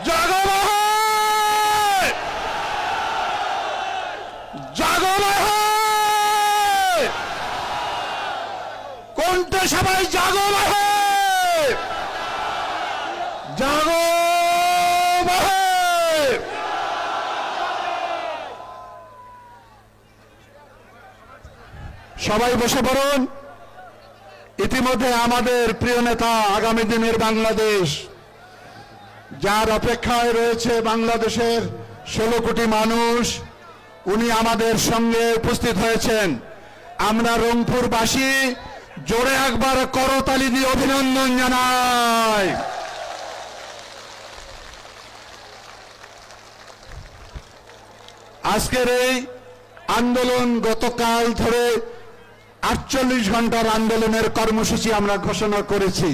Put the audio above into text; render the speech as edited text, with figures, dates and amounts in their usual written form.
জাগো ভাই, জাগো ভাই, কোনটা সবাই জাগো ভাই, জাগো ভাই। সবাই বসে পড়ুন। ইতিমধ্যে আমাদের প্রিয় নেতা আগামী দিনের বাংলাদেশ, যার অপেক্ষায় রয়েছে বাংলাদেশের 16 কোটি মানুষ, উনি আমাদের সঙ্গে উপস্থিত হয়েছেন। আমরা রংপুরবাসী জোরে একবার করতালি দিয়ে অভিনন্দন জানাই। আজকের এই আন্দোলন গতকাল ধরে 48 ঘন্টার আন্দোলনের কর্মসূচি আমরা ঘোষণা করেছি।